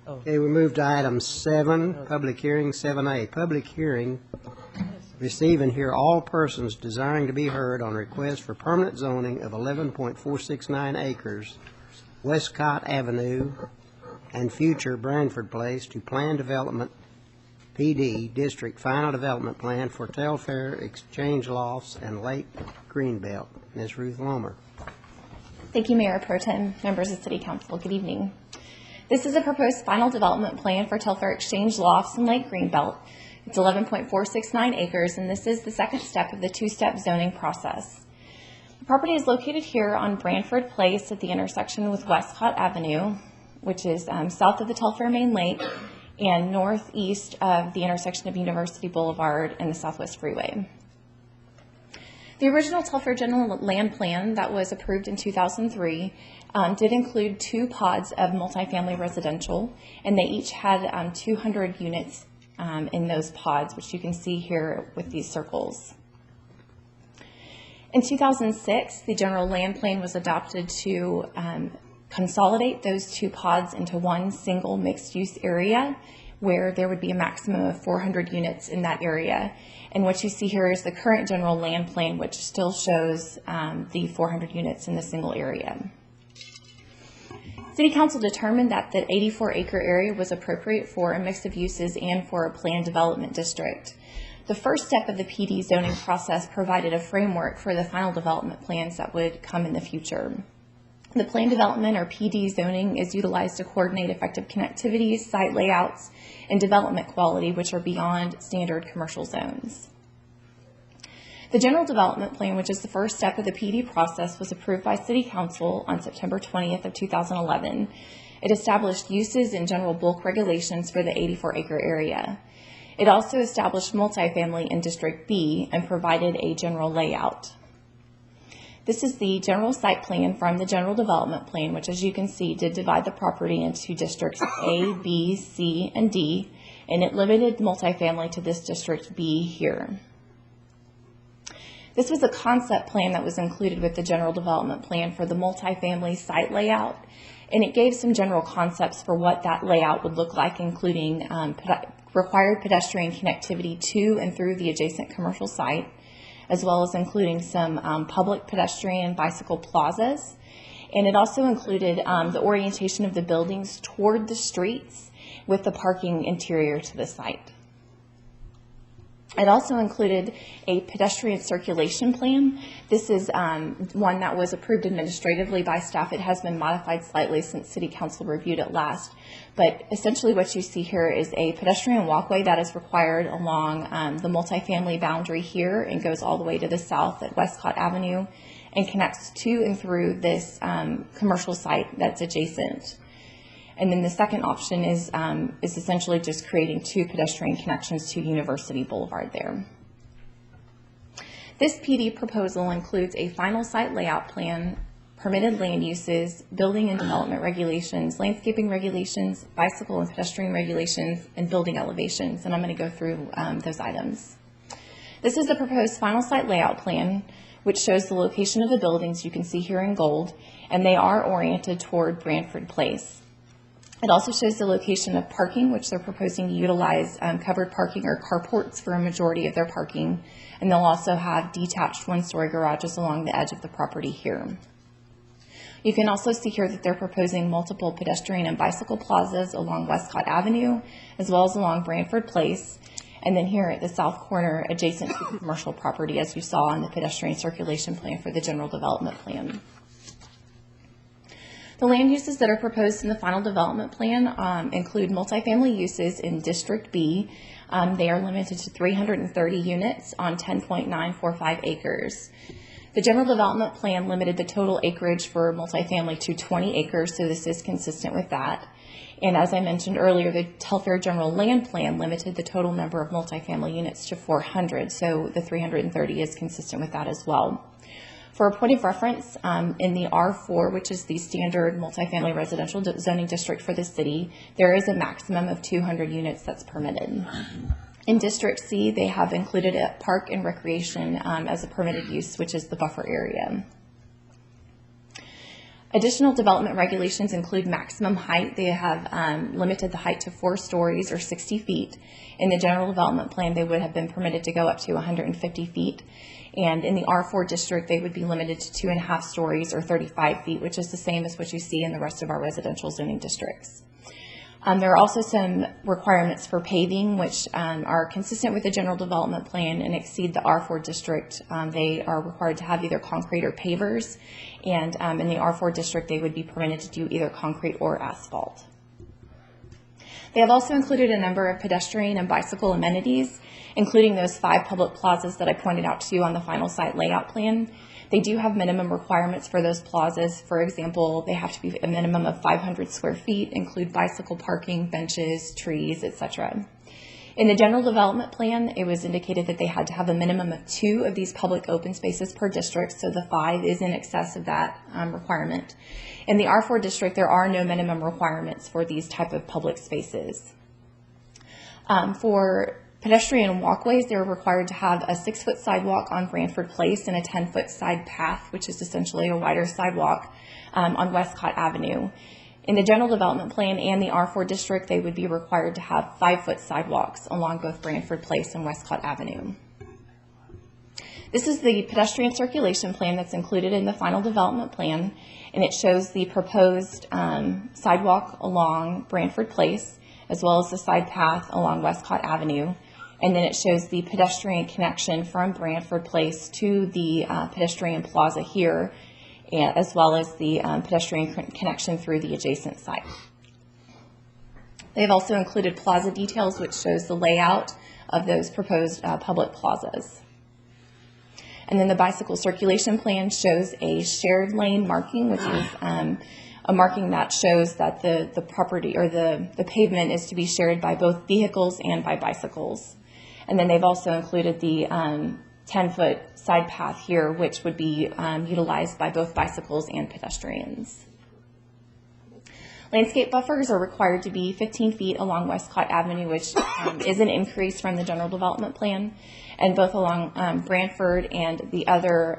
Okay, we move to item 7, public hearing, 7A. Public hearing, receive and hear all persons desiring to be heard on request for permanent zoning of 11.469 acres, Westcott Avenue, and future Branford Place to Plan Development PD District Final Development Plan for Telfair Exchange Lofts and Lake Greenbelt. Ms. Ruth Lomer. Thank you, Mayor Pro Tem, members of City Council. Good evening. This is a proposed final development plan for Telfair Exchange Lofts and Lake Greenbelt. It's 11.469 acres, and this is the second step of the two-step zoning process. The property is located here on Branford Place at the intersection with Westcott Avenue, which is south of the Telfair Main Lake and northeast of the intersection of University Boulevard and the Southwest Freeway. The original Telfair General Land Plan that was approved in 2003 did include 2 pods of multifamily residential, and they each had 200 units in those pods, which you can see here with these circles. In 2006, the General Land Plan was adopted to consolidate those 2 pods into one single mixed-use area where there would be a maximum of 400 units in that area. And what you see here is the current General Land Plan, which still shows the 400 units in the single area. City Council determined that the 84-acre area was appropriate for a mix of uses and for a planned development district. The first step of the PD zoning process provided a framework for the final development plans that would come in the future. The planned development, or PD zoning, is utilized to coordinate effective connectivity, site layouts, and development quality, which are beyond standard commercial zones. The General Development Plan, which is the first step of the PD process, was approved by City Council on September 20th of 2011. It established uses and general bulk regulations for the 84-acre area. It also established multifamily in District B and provided a general layout. This is the general site plan from the General Development Plan, which, as you can see, did divide the property into districts A, B, C, and D, and it limited multifamily to this District B here. This was a concept plan that was included with the General Development Plan for the multifamily site layout, and it gave some general concepts for what that layout would look like, including required pedestrian connectivity to and through the adjacent commercial site, as well as including some public pedestrian bicycle plazas. And it also included the orientation of the buildings toward the streets with the parking interior to the site. It also included a pedestrian circulation plan. This is one that was approved administratively by staff. It has been modified slightly since City Council reviewed it last. But essentially what you see here is a pedestrian walkway that is required along the multifamily boundary here and goes all the way to the south at Westcott Avenue and connects to and through this commercial site that's adjacent. And then the second option is essentially just creating 2 pedestrian connections to University Boulevard there. This PD proposal includes a final site layout plan, permitted land uses, building and development regulations, landscaping regulations, bicycle and pedestrian regulations, and building elevations. And I'm going to go through those items. This is the proposed final site layout plan, which shows the location of the buildings you can see here in gold, and they are oriented toward Branford Place. It also shows the location of parking, which they're proposing to utilize covered parking or carports for a majority of their parking. And they'll also have detached 1-story garages along the edge of the property here. You can also see here that they're proposing multiple pedestrian and bicycle plazas along Westcott Avenue, as well as along Branford Place. And then here at the south corner, adjacent to the commercial property, as you saw in the pedestrian circulation plan for the General Development Plan. The land uses that are proposed in the final development plan include multifamily uses in District B. They are limited to 330 units on 10.945 acres. The General Development Plan limited the total acreage for multifamily to 20 acres, so this is consistent with that. And as I mentioned earlier, the Telfair General Land Plan limited the total number of multifamily units to 400, so the 330 is consistent with that as well. For a point of reference, in the R4, which is the standard multifamily residential zoning district for the city, there is a maximum of 200 units that's permitted. In District C, they have included a park and recreation as a permitted use, which is the buffer area. Additional development regulations include maximum height. They have limited the height to 4 stories or 60 feet. In the general development plan, they would have been permitted to go up to 150 feet. And in the R4 district, they would be limited to 2.5 stories or 35 feet, which is the same as what you see in the rest of our residential zoning districts. There are also some requirements for paving, which are consistent with the general development plan and exceed the R4 district. They are required to have either concrete or pavers, and in the R4 district, they would be permitted to do either concrete or asphalt. They have also included a number of pedestrian and bicycle amenities, including those 5 public plazas that I pointed out to you on the final site layout plan. They do have minimum requirements for those plazas. For example, they have to be a minimum of 500 square feet, include bicycle parking, benches, trees, etc. In the general development plan, it was indicated that they had to have a minimum of 2 of these public open spaces per district, so the 5 is in excess of that requirement. In the R4 district, there are no minimum requirements for these type of public spaces. For pedestrian walkways, they're required to have a 6-foot sidewalk on Branford Place and a 10-foot side path, which is essentially a wider sidewalk on Westcott Avenue. In the general development plan and the R4 district, they would be required to have 5-foot sidewalks along both Branford Place and Westcott Avenue. This is the pedestrian circulation plan that's included in the final development plan, and it shows the proposed sidewalk along Branford Place, as well as the side path along Westcott Avenue. And then it shows the pedestrian connection from Branford Place to the pedestrian plaza here, as well as the pedestrian connection through the adjacent site. They've also included plaza details, which shows the layout of those proposed public plazas. And then the bicycle circulation plan shows a shared lane marking, which is a marking that shows that the property or the pavement is to be shared by both vehicles and by bicycles. And then they've also included the 10-foot side path here, which would be utilized by both bicycles and pedestrians. Landscape buffers are required to be 15 feet along Westcott Avenue, which is an increase from the general development plan. And both along Branford and the other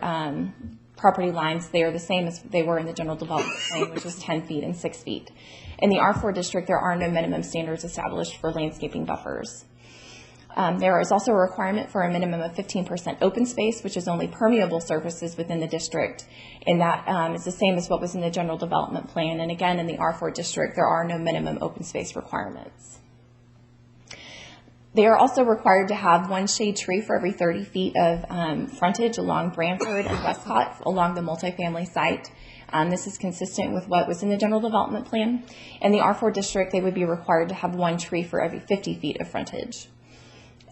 property lines, they are the same as they were in the general development plan, which is 10 feet and 6 feet. In the R4 district, there are no minimum standards established for landscaping buffers. There is also a requirement for a minimum of 15% open space, which is only permeable surfaces within the district, and that is the same as what was in the general development plan. And again, in the R4 district, there are no minimum open space requirements. They are also required to have 1 shade tree for every 30 feet of frontage along Branford and Westcott along the multifamily site. This is consistent with what was in the general development plan. In the R4 district, they would be required to have 1 tree for every 50 feet of frontage.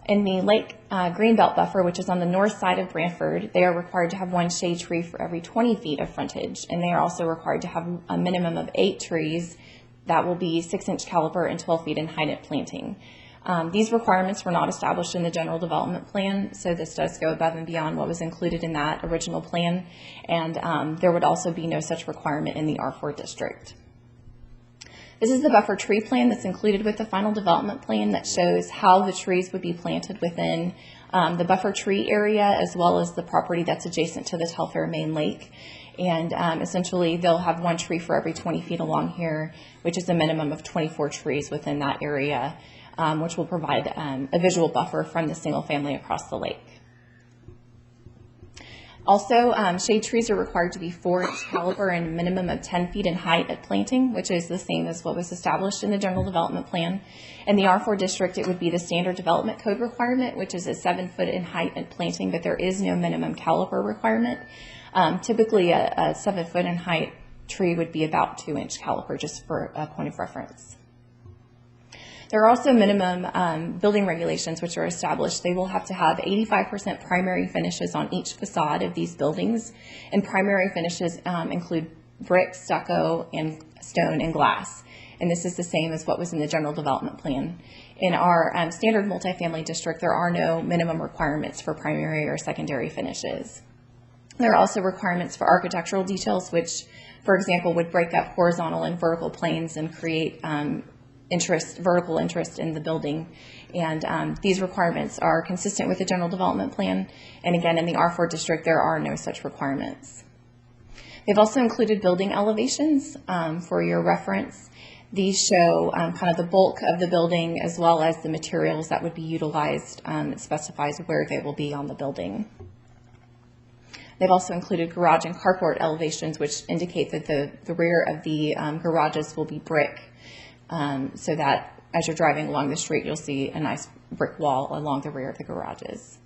In the Lake Greenbelt buffer, which is on the north side of Branford, they are required to have 1 shade tree for every 20 feet of frontage, and they are also required to have a minimum of 8 trees that will be 6-inch caliber and 12 feet in height at planting. These requirements were not established in the general development plan, so this does go above and beyond what was included in that original plan, and there would also be no such requirement in the R4 district. This is the buffer tree plan that's included with the final development plan that shows how the trees would be planted within the buffer tree area, as well as the property that's adjacent to the Telfair main lake. And essentially, they'll have 1 tree for every 20 feet along here, which is a minimum of 24 trees within that area, which will provide a visual buffer from the single family across the lake. Also, shade trees are required to be 4-inch caliber and a minimum of 10 feet in height at planting, which is the same as what was established in the general development plan. In the R4 district, it would be the standard development code requirement, which is a 7-foot in height at planting, but there is no minimum caliber requirement. Typically, a 7-foot in height tree would be about 2-inch caliber, just for a point of reference. There are also minimum building regulations which are established. They will have to have 85% primary finishes on each facade of these buildings, and primary finishes include brick, stucco, and stone and glass. And this is the same as what was in the general development plan. In our standard multifamily district, there are no minimum requirements for primary or secondary finishes. There are also requirements for architectural details, which, for example, would break up horizontal and vertical planes and create vertical interest in the building. And these requirements are consistent with the general development plan. And again, in the R4 district, there are no such requirements. They've also included building elevations for your reference. These show kind of the bulk of the building as well as the materials that would be utilized. It specifies where they will be on the building. They've also included garage and carport elevations, which indicate that the rear of the garages will be brick, so that as you're driving along the street, you'll see a nice brick wall along the rear of the garages.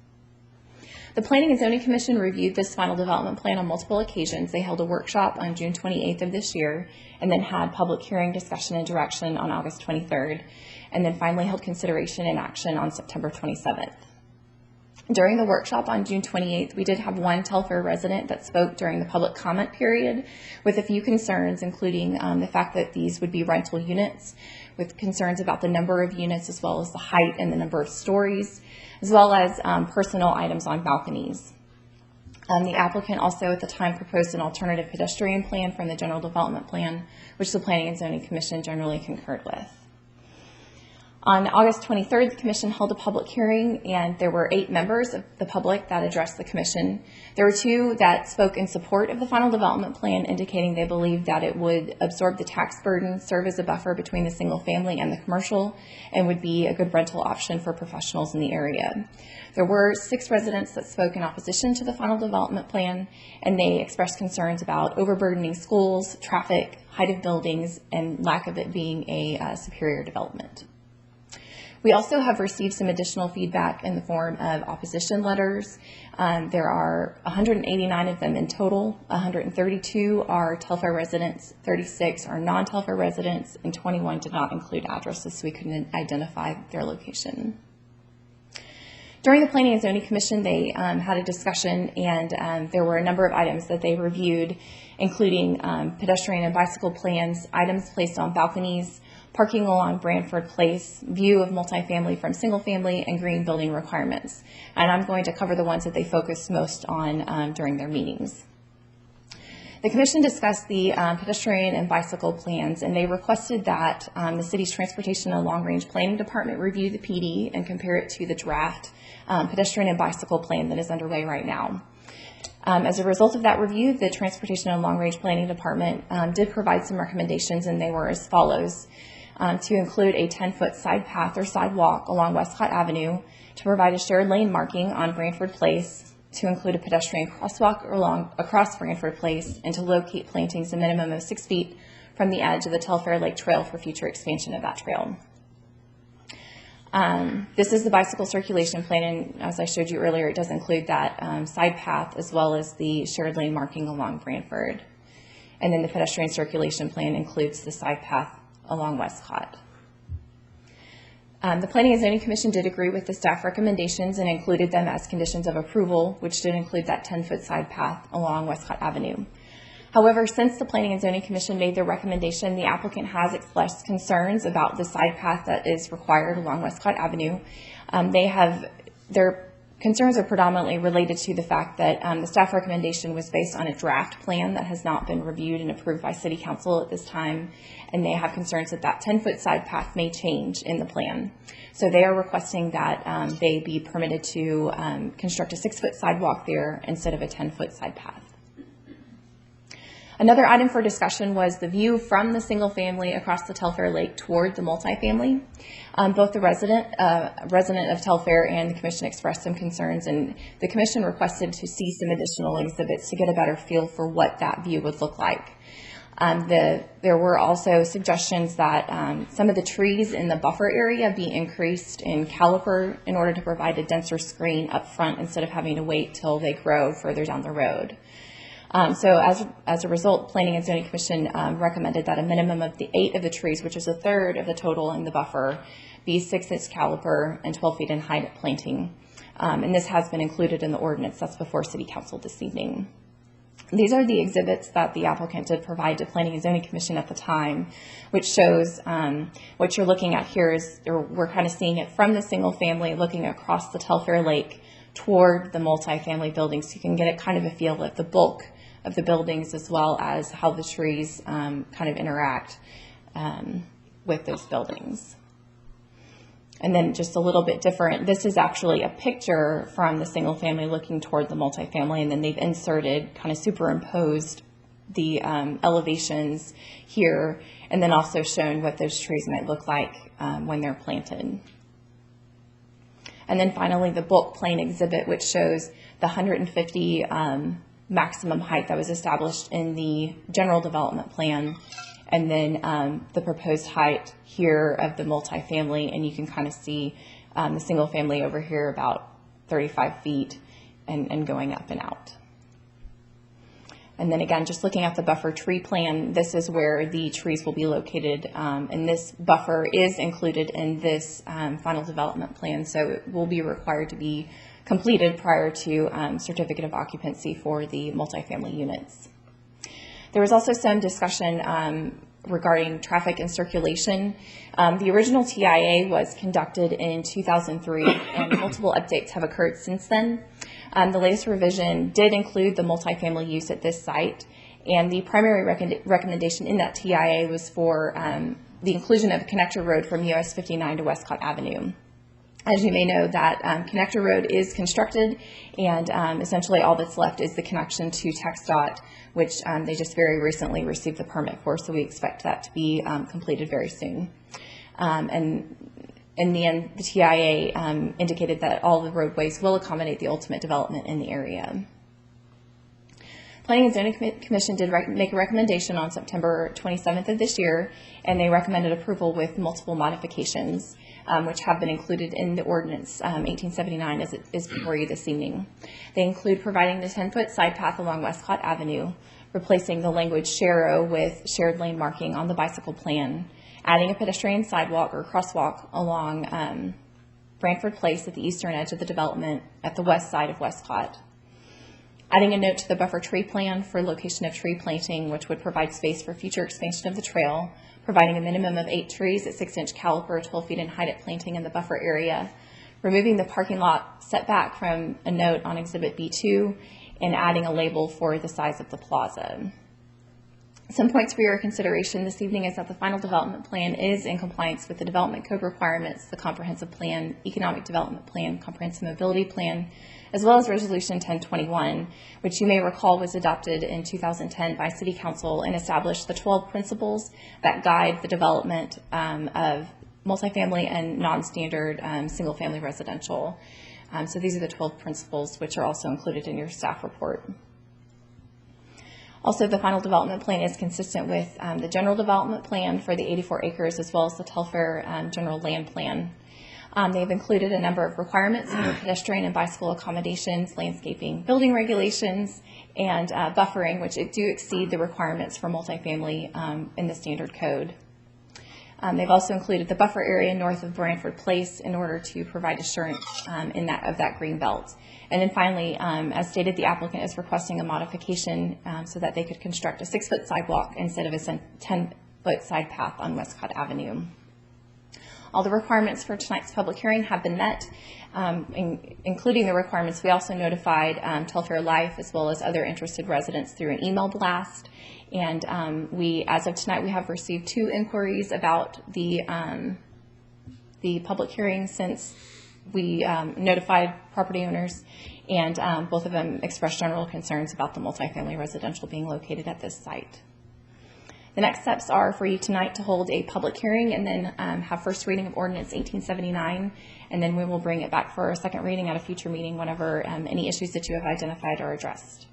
The Planning and Zoning Commission reviewed this final development plan on multiple occasions. They held a workshop on June 28th of this year, and then had public hearing, discussion, and direction on August 23rd, and then finally held consideration and action on September 27th. During the workshop on June 28th, we did have one Telfair resident that spoke during the public comment period with a few concerns, including the fact that these would be rental units, with concerns about the number of units as well as the height and the number of stories, as well as personal items on balconies. The applicant also at the time proposed an alternative pedestrian plan from the general development plan, which the Planning and Zoning Commission generally concurred with. On August 23rd, the Commission held a public hearing, and there were 8 members of the public that addressed the Commission. There were 2 that spoke in support of the final development plan, indicating they believed that it would absorb the tax burden, serve as a buffer between the single family and the commercial, and would be a good rental option for professionals in the area. There were 6 residents that spoke in opposition to the final development plan, and they expressed concerns about overburdening schools, traffic, height of buildings, and lack of it being a superior development. We also have received some additional feedback in the form of opposition letters. There are 189 of them in total. 132 are Telfair residents, 36 are non-Telfair residents, and 21 did not include addresses, so we couldn't identify their location. During the Planning and Zoning Commission, they had a discussion, and there were a number of items that they reviewed, including pedestrian and bicycle plans, items placed on balconies, parking along Branford Place, view of multifamily from single family, and green building requirements. And I'm going to cover the ones that they focused most on during their meetings. The Commission discussed the pedestrian and bicycle plans, and they requested that the city's Transportation and Long Range Planning Department review the PD and compare it to the draft pedestrian and bicycle plan that is underway right now. As a result of that review, the Transportation and Long Range Planning Department did provide some recommendations, and they were as follows. To include a 10-foot side path or sidewalk along Westcott Avenue, to provide a shared lane marking on Branford Place, to include a pedestrian crosswalk across Branford Place, and to locate plantings a minimum of 6 feet from the edge of the Telfair Lake Trail for future expansion of that trail. This is the bicycle circulation plan, and as I showed you earlier, it does include that side path as well as the shared lane marking along Branford. And then the pedestrian circulation plan includes the side path along Westcott. The Planning and Zoning Commission did agree with the staff recommendations and included them as conditions of approval, which did include that 10-foot side path along Westcott Avenue. However, since the Planning and Zoning Commission made their recommendation, the applicant has expressed concerns about the side path that is required along Westcott Avenue. Their concerns are predominantly related to the fact that the staff recommendation was based on a draft plan that has not been reviewed and approved by City Council at this time, and they have concerns that that 10-foot side path may change in the plan. So they are requesting that they be permitted to construct a 6-foot sidewalk there instead of a 10-foot side path. Another item for discussion was the view from the single family across the Telfair Lake toward the multifamily. Both the resident of Telfair and the Commission expressed some concerns, and the Commission requested to see some additional exhibits to get a better feel for what that view would look like. There were also suggestions that some of the trees in the buffer area be increased in caliper in order to provide a denser screen up front instead of having to wait till they grow further down the road. So as a result, Planning and Zoning Commission recommended that a minimum of 8 of the trees, which is a third of the total in the buffer, be 6-inch caliper and 12 feet in height at planting. And this has been included in the ordinance that's before City Council this evening. These are the exhibits that the applicant did provide to Planning and Zoning Commission at the time, which shows what you're looking at here is, or we're kind of seeing it from the single family looking across the Telfair Lake toward the multifamily buildings. So you can get a kind of a feel of the bulk of the buildings as well as how the trees kind of interact with those buildings. And then just a little bit different, this is actually a picture from the single family looking toward the multifamily, and then they've inserted, kind of superimposed the elevations here, and then also shown what those trees might look like when they're planted. And then finally, the bulk plan exhibit, which shows the 150 maximum height that was established in the general development plan, and then the proposed height here of the multifamily, and you can kind of see the single family over here about 35 feet and going up and out. And then again, just looking at the buffer tree plan, this is where the trees will be located, and this buffer is included in this final development plan, so it will be required to be completed prior to certificate of occupancy for the multifamily units. There was also some discussion regarding traffic and circulation. The original TIA was conducted in 2003, and multiple updates have occurred since then. The latest revision did include the multifamily use at this site, and the primary recommendation in that TIA was for the inclusion of a connector road from US 59 to Westcott Avenue. As you may know, that connector road is constructed, and essentially all that's left is the connection to TxDOT, which they just very recently received the permit for, so we expect that to be completed very soon. And in the end, the TIA indicated that all the roadways will accommodate the ultimate development in the area. Planning and Zoning Commission did make a recommendation on September 27th of this year, and they recommended approval with multiple modifications, which have been included in the ordinance 1879 as it is before you this evening. They include providing the 10-foot side path along Westcott Avenue, replacing the language "share-o" with shared lane marking on the bicycle plan, adding a pedestrian sidewalk or crosswalk along Branford Place at the eastern edge of the development at the west side of Westcott, adding a note to the buffer tree plan for location of tree planting, which would provide space for future expansion of the trail, providing a minimum of 8 trees at 6-inch caliper, 12 feet in height at planting in the buffer area, removing the parking lot setback from a note on Exhibit B2, and adding a label for the size of the plaza. Some points for your consideration this evening is that the final development plan is in compliance with the development code requirements, the comprehensive plan, economic development plan, comprehensive mobility plan, as well as Resolution 1021, which you may recall was adopted in 2010 by City Council and established the 12 principles that guide the development of multifamily and non-standard single-family residential. So these are the 12 principles, which are also included in your staff report. Also, the final development plan is consistent with the general development plan for the 84 acres, as well as the Telfair general land plan. They've included a number of requirements for pedestrian and bicycle accommodations, landscaping, building regulations, and buffering, which do exceed the requirements for multifamily in the standard code. They've also included the buffer area north of Branford Place in order to provide assurance of that green belt. And then finally, as stated, the applicant is requesting a modification so that they could construct a 6-foot sidewalk instead of a 10-foot side path on Westcott Avenue. All the requirements for tonight's public hearing have been met, including the requirements. We also notified Telfair Life as well as other interested residents through an email blast. And as of tonight, we have received 2 inquiries about the public hearing since we notified property owners, and both of them expressed general concerns about the multifamily residential being located at this site. The next steps are for you tonight to hold a public hearing and then have first reading of Ordinance 1879, and then we will bring it back for a second reading at a future meeting whenever any issues that you have identified are addressed.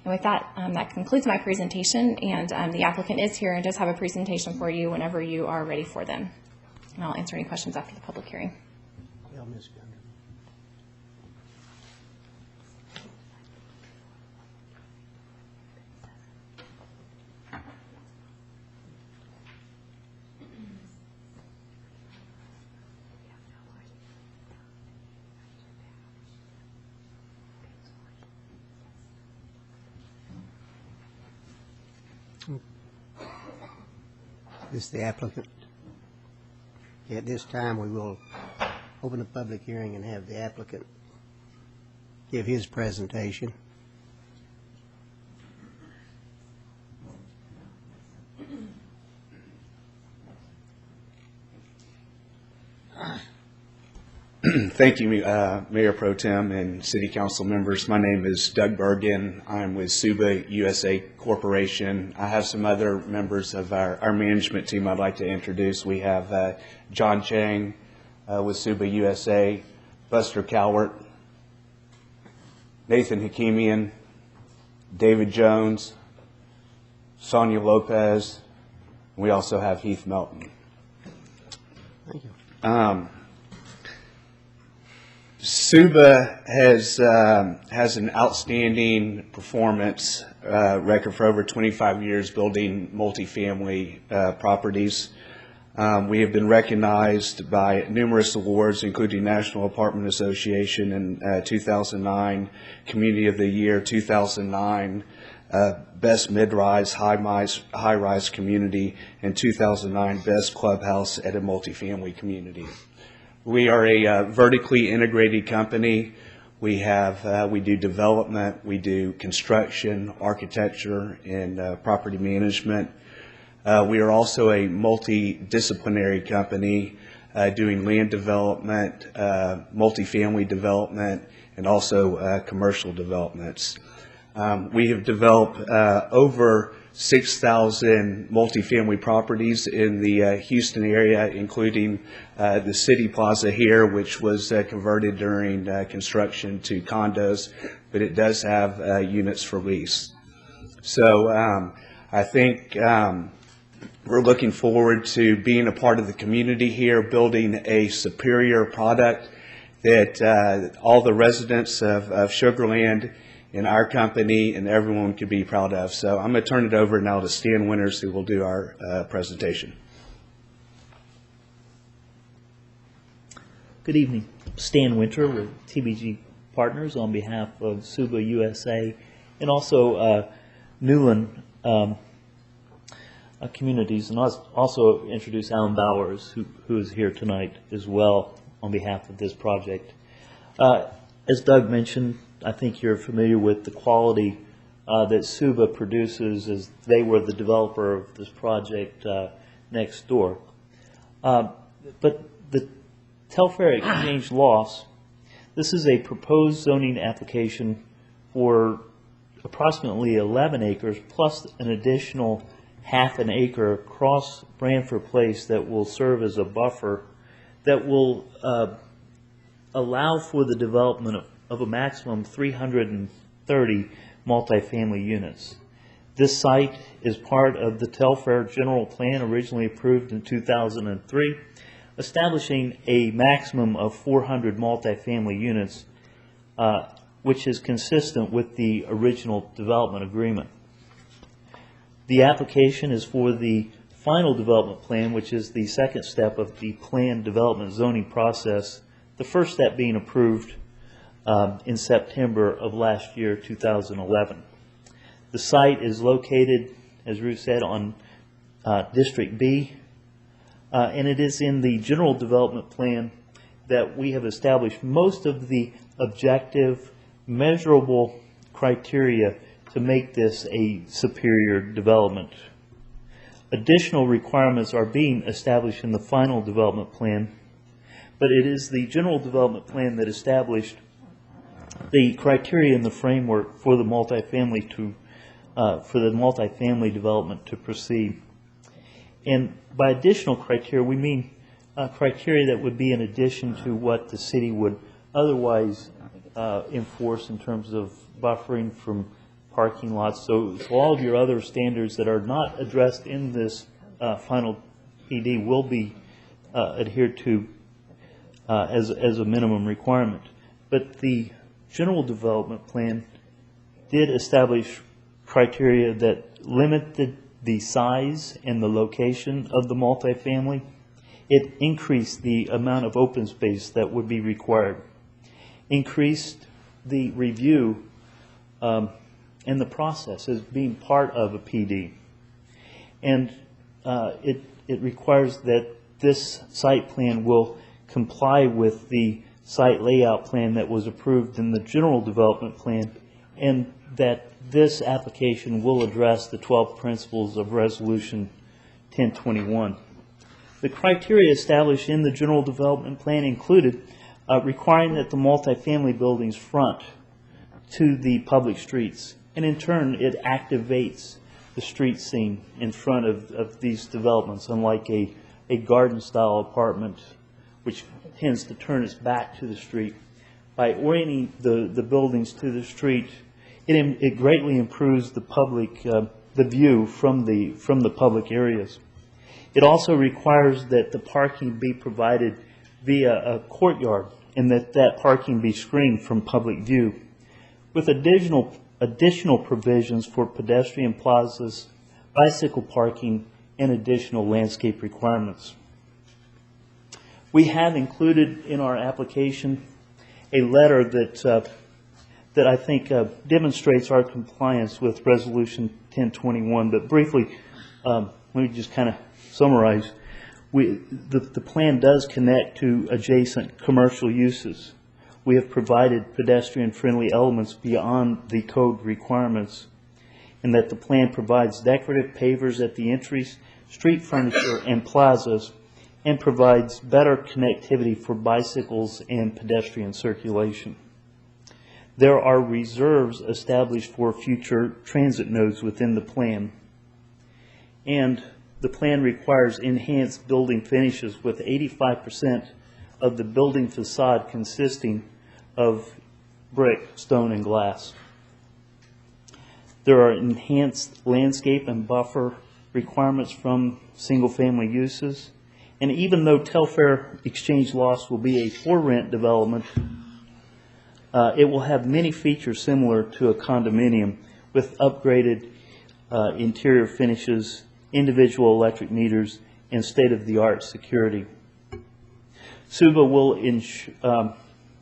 And with that, that concludes my presentation, and the applicant is here and does have a presentation for you whenever you are ready for them. And I'll answer any questions after the public hearing. Well, Ms. Gunter. This is the applicant. At this time, we will open the public hearing and have the applicant give his presentation. Thank you, Mayor Pro Tem and City Council members. My name is Doug Bergen. I'm with Suba USA Corporation. I have some other members of our management team I'd like to introduce. We have John Chang with Suba USA, Buster Calvert, Nathan Hakimian, David Jones, Sonia Lopez. We also have Heath Melton. Thank you. Suba has an outstanding performance record for over 25 years building multifamily properties. We have been recognized by numerous awards, including National Apartment Association in 2009, Community of the Year 2009, Best Mid-Rise, High-Rise Community, and 2009 Best Clubhouse at a Multifamily Community. We are a vertically integrated company. We do development, we do construction, architecture, and property management. We are also a multidisciplinary company doing land development, multifamily development, and also commercial developments. We have developed over 6,000 multifamily properties in the Houston area, including the City Plaza here, which was converted during construction to condos, but it does have units for lease. So I think we're looking forward to being a part of the community here, building a superior product that all the residents of Sugar Land and our company and everyone can be proud of. So I'm going to turn it over now to Stan Winters, who will do our presentation. Good evening. Stan Winter with TBG Partners on behalf of Suba USA and also Newland Communities, and also introduce Alan Bowers, who is here tonight as well on behalf of this project. As Doug mentioned, I think you're familiar with the quality that Suba produces, as they were the developer of this project next door. But the Telfair Exchange Lofts, this is a proposed zoning application for approximately 11 acres plus an additional half an acre across Branford Place that will serve as a buffer that will allow for the development of a maximum 330 multifamily units. This site is part of the Telfair General Plan originally approved in 2003, establishing a maximum of 400 multifamily units, which is consistent with the original development agreement. The application is for the final development plan, which is the second step of the planned development zoning process, the first step being approved in September of last year, 2011. The site is located, as Ruth said, on District B, and it is in the general development plan that we have established most of the objective, measurable criteria to make this a superior development. Additional requirements are being established in the final development plan, but it is the general development plan that established the criteria and the framework for the multifamily development to proceed. And by additional criteria, we mean criteria that would be in addition to what the city would otherwise enforce in terms of buffering from parking lots. So all of your other standards that are not addressed in this final PD will be adhered to as a minimum requirement. But the general development plan did establish criteria that limited the size and the location of the multifamily. It increased the amount of open space that would be required, increased the review and the process as being part of a PD. And it requires that this site plan will comply with the site layout plan that was approved in the general development plan, and that this application will address the 12 principles of Resolution 1021. The criteria established in the general development plan included requiring that the multifamily buildings front to the public streets. And in turn, it activates the street scene in front of these developments, unlike a garden-style apartment, which tends to turn its back to the street. By orienting the buildings to the street, it greatly improves the public, the view from the public areas. It also requires that the parking be provided via a courtyard and that parking be screened from public view, with additional provisions for pedestrian plazas, bicycle parking, and additional landscape requirements. We have included in our application a letter that I think demonstrates our compliance with Resolution 1021. But briefly, let me just kind of summarize. The plan does connect to adjacent commercial uses. We have provided pedestrian-friendly elements beyond the code requirements, and that the plan provides decorative pavers at the entries, street furniture, and plazas, and provides better connectivity for bicycles and pedestrian circulation. There are reserves established for future transit nodes within the plan, and the plan requires enhanced building finishes with 85% of the building facade consisting of brick, stone, and glass. There are enhanced landscape and buffer requirements from single-family uses. And even though Telfair Exchange Lofts will be a for-rent development, it will have many features similar to a condominium with upgraded interior finishes, individual electric meters, and state-of-the-art security. SUBA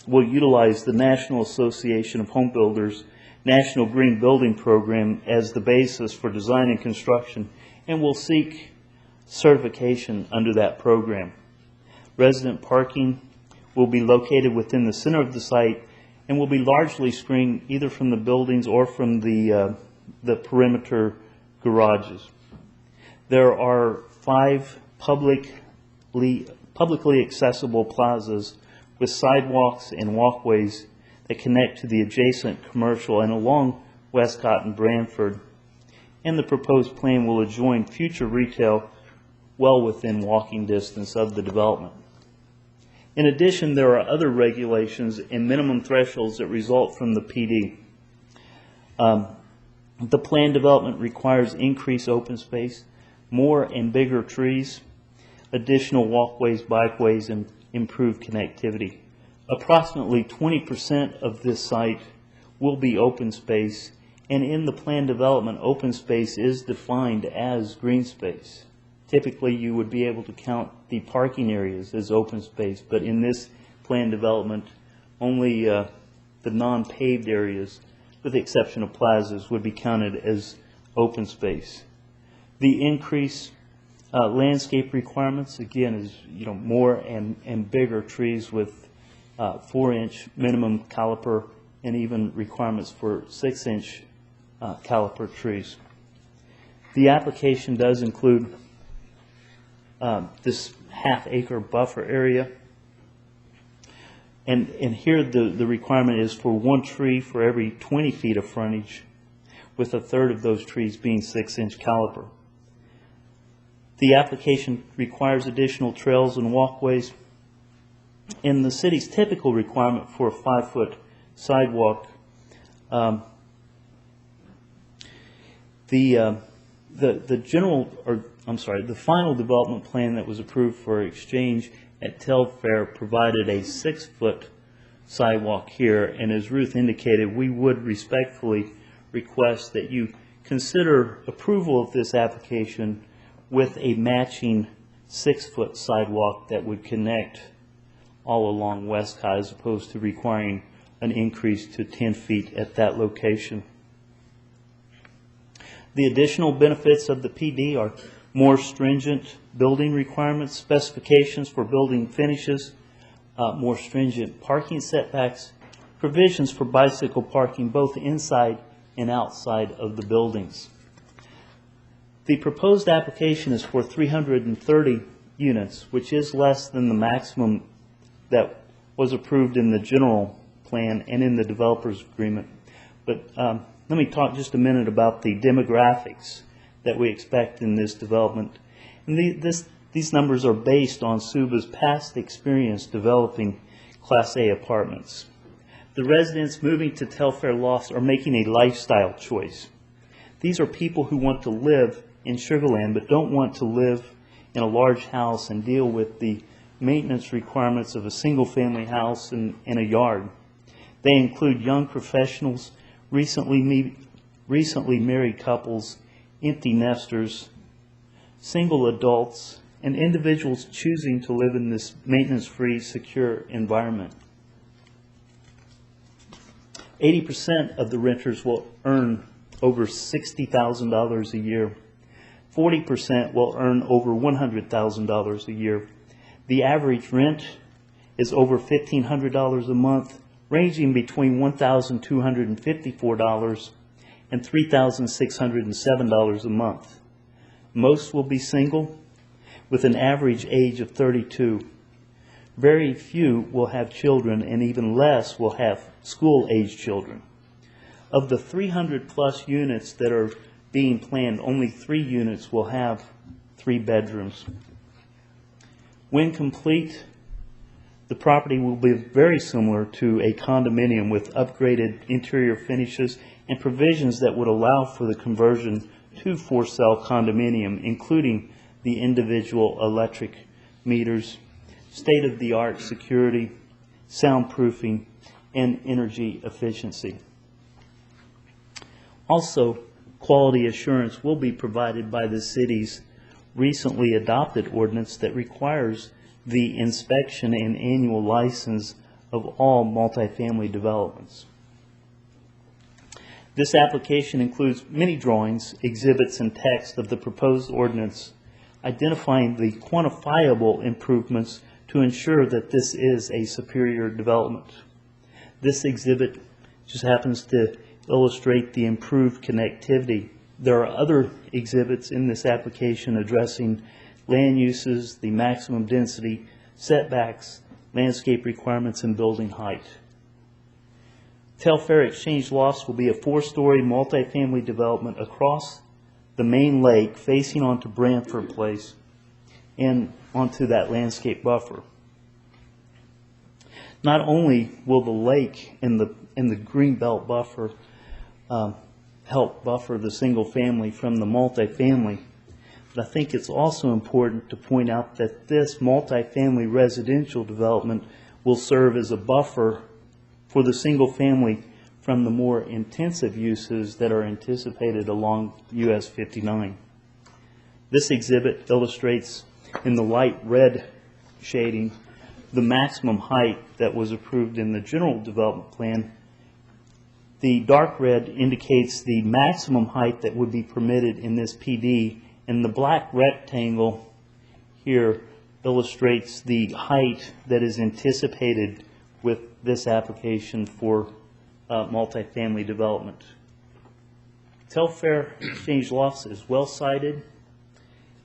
will utilize the National Association of Home Builders National Green Building Program as the basis for design and construction, and will seek certification under that program. Resident parking will be located within the center of the site and will be largely screened either from the buildings or from the perimeter garages. There are 5 publicly accessible plazas with sidewalks and walkways that connect to the adjacent commercial and along Westcott and Branford. And the proposed plan will adjoin future retail well within walking distance of the development. In addition, there are other regulations and minimum thresholds that result from the PD. The plan development requires increased open space, more and bigger trees, additional walkways, bikeways, and improved connectivity. Approximately 20% of this site will be open space, and in the plan development, open space is defined as green space. Typically, you would be able to count the parking areas as open space, but in this plan development, only the non-paved areas, with the exception of plazas, would be counted as open space. The increased landscape requirements, again, is more and bigger trees with 4-inch minimum caliper, and even requirements for 6-inch caliper trees. The application does include this half-acre buffer area, and here the requirement is for 1 tree for every 20 feet of frontage, with 1/3 of those trees being 6-inch caliper. The application requires additional trails and walkways, and the city's typical requirement for a 5-foot sidewalk. The final development plan that was approved for exchange at Telfair provided a 6-foot sidewalk here, and as Ruth indicated, we would respectfully request that you consider approval of this application with a matching 6-foot sidewalk that would connect all along Westcott, as opposed to requiring an increase to 10 feet at that location. The additional benefits of the PD are more stringent building requirements, specifications for building finishes, more stringent parking setbacks, provisions for bicycle parking both inside and outside of the buildings. The proposed application is for 330 units, which is less than the maximum that was approved in the general plan and in the developer's agreement. But let me talk just a minute about the demographics that we expect in this development. And these numbers are based on SUBA's past experience developing Class A apartments. The residents moving to Telfair Lofts are making a lifestyle choice. These are people who want to live in Sugar Land but don't want to live in a large house and deal with the maintenance requirements of a single-family house and a yard. They include young professionals, recently married couples, empty nesters, single adults, and individuals choosing to live in this maintenance-free, secure environment. 80% of the renters will earn over $60,000 a year. 40% will earn over $100,000 a year. The average rent is over $1,500 a month, ranging between $1,254 and $3,607 a month. Most will be single, with an average age of 32. Very few will have children, and even less will have school-age children. Of the 300-plus units that are being planned, only 3 units will have 3 bedrooms. When complete, the property will be very similar to a condominium with upgraded interior finishes and provisions that would allow for the conversion to for-sale condominium, including the individual electric meters, state-of-the-art security, soundproofing, and energy efficiency. Also, quality assurance will be provided by the city's recently adopted ordinance that requires the inspection and annual license of all multifamily developments. This application includes many drawings, exhibits, and text of the proposed ordinance, identifying the quantifiable improvements to ensure that this is a superior development. This exhibit just happens to illustrate the improved connectivity. There are other exhibits in this application addressing land uses, the maximum density, setbacks, landscape requirements, and building height. Telfair Exchange Lofts will be a 4-story multifamily development across the main lake facing onto Branford Place and onto that landscape buffer. Not only will the lake and the greenbelt buffer help buffer the single family from the multifamily, but I think it's also important to point out that this multifamily residential development will serve as a buffer for the single family from the more intensive uses that are anticipated along US 59. This exhibit illustrates in the light red shading the maximum height that was approved in the general development plan. The dark red indicates the maximum height that would be permitted in this PD, and the black rectangle here illustrates the height that is anticipated with this application for multifamily development. Telfair Exchange Lofts is well sited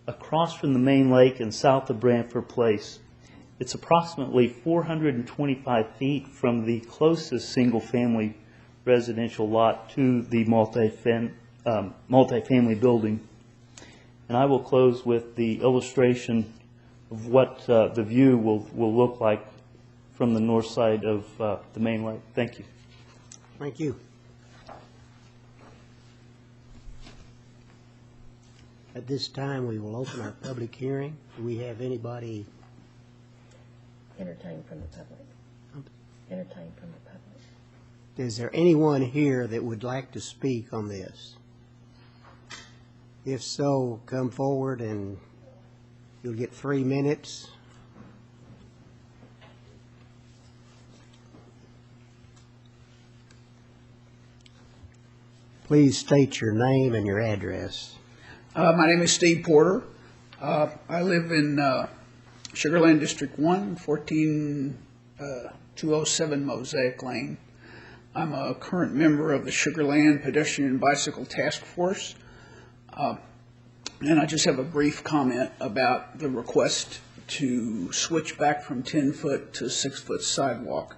across from the main lake and south of Branford Place. It's approximately 425 feet from the closest single-family residential lot to the multifamily building. And I will close with the illustration of what the view will look like from the north side of the main lake. Thank you. Thank you. At this time, we will open our public hearing. Do we have anybody? Entertain from the public. Entertain from the public. Is there anyone here that would like to speak on this? If so, come forward and you'll get 3 minutes. Please state your name and your address. My name is Steve Porter. I live in Sugar Land District 1, 14207 Mosaic Lane. I'm a current member of the Sugar Land Pedestrian and Bicycle Task Force. And I just have a brief comment about the request to switch back from 10-foot to 6-foot sidewalk.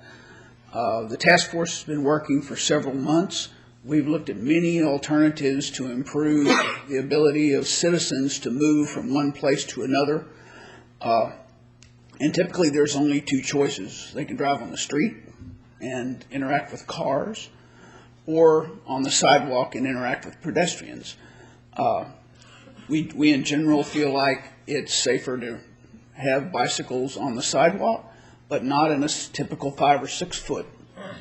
The task force has been working for several months. We've looked at many alternatives to improve the ability of citizens to move from one place to another. And typically there's only two choices. They can drive on the street and interact with cars, or on the sidewalk and interact with pedestrians. We in general feel like it's safer to have bicycles on the sidewalk, but not in a typical 5 or 6 foot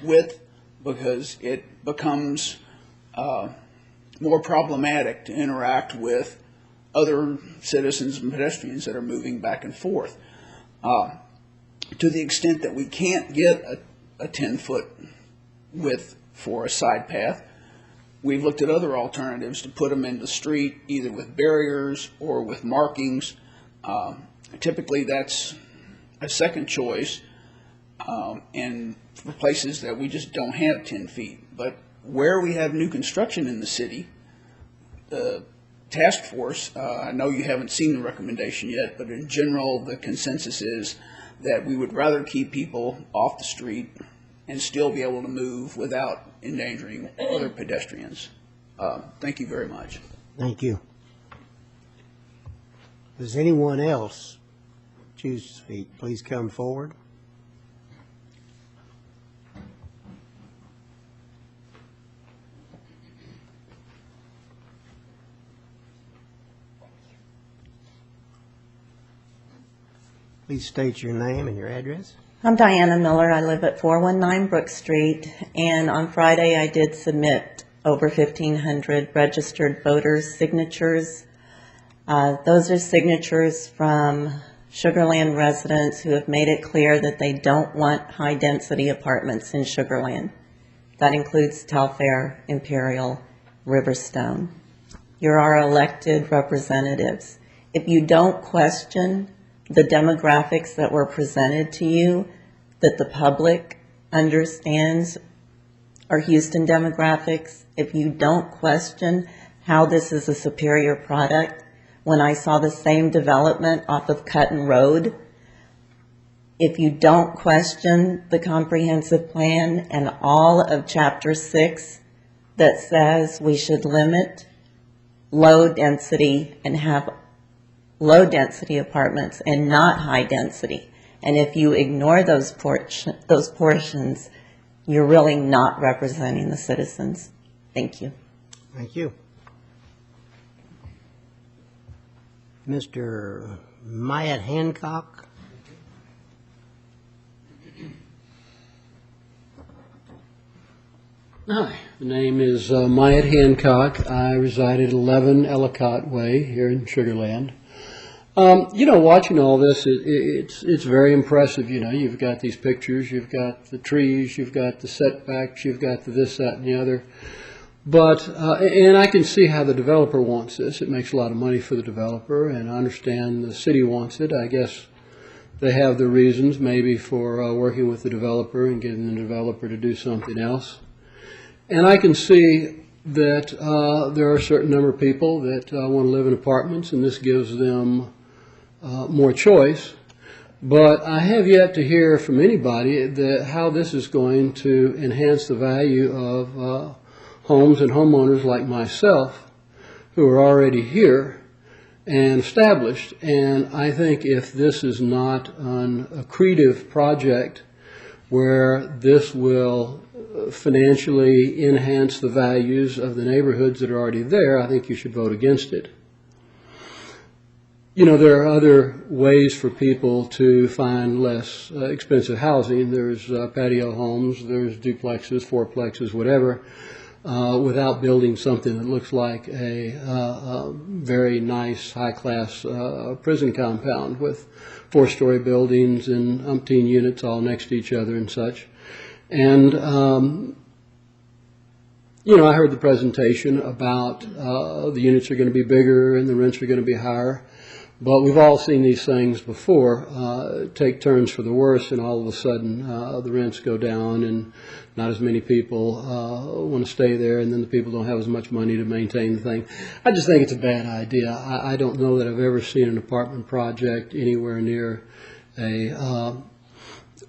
width, because it becomes more problematic to interact with other citizens and pedestrians that are moving back and forth. To the extent that we can't get a 10-foot width for a side path, we've looked at other alternatives to put them in the street, either with barriers or with markings. Typically that's a second choice, and for places that we just don't have 10 feet. But where we have new construction in the city, the task force, I know you haven't seen the recommendation yet, but in general, the consensus is that we would rather keep people off the street and still be able to move without endangering other pedestrians. Thank you very much. Thank you. Does anyone else choose to speak? Please come forward. Please state your name and your address. I'm Diana Miller. I live at 419 Brook Street, and on Friday I did submit over 1,500 registered voters' signatures. Those are signatures from Sugarland residents who have made it clear that they don't want high-density apartments in Sugarland. That includes Telfair, Imperial, Riverstone. You're our elected representatives. If you don't question the demographics that were presented to you, that the public understands are Houston demographics, if you don't question how this is a superior product, when I saw the same development off of Cutton Road, if you don't question the comprehensive plan and all of Chapter 6 that says we should limit low density and have low density apartments and not high density, and if you ignore those portions, you're really not representing the citizens. Thank you. Thank you. Mr. Myat Hancock. Hi, the name is Myat Hancock. I reside at 11 Ellicott Way here in Sugarland. Watching all this, it's very impressive. You've got these pictures, you've got the trees, you've got the setbacks, you've got the this, that, and the other. But, and I can see how the developer wants this. It makes a lot of money for the developer, and I understand the city wants it. I guess they have their reasons maybe for working with the developer and getting the developer to do something else. And I can see that there are a certain number of people that want to live in apartments, and this gives them more choice. But I have yet to hear from anybody that how this is going to enhance the value of homes and homeowners like myself who are already here and established. And I think if this is not an accretive project where this will financially enhance the values of the neighborhoods that are already there, I think you should vote against it. There are other ways for people to find less expensive housing. There's patio homes, there's duplexes, fourplexes, whatever, without building something that looks like a very nice, high-class prison compound with 4-story buildings and umpteen units all next to each other and such. And, I heard the presentation about the units are going to be bigger and the rents are going to be higher. But we've all seen these things before, take turns for the worse, and all of a sudden the rents go down and not as many people want to stay there, and then the people don't have as much money to maintain the thing. I just think it's a bad idea. I don't know that I've ever seen an apartment project anywhere near a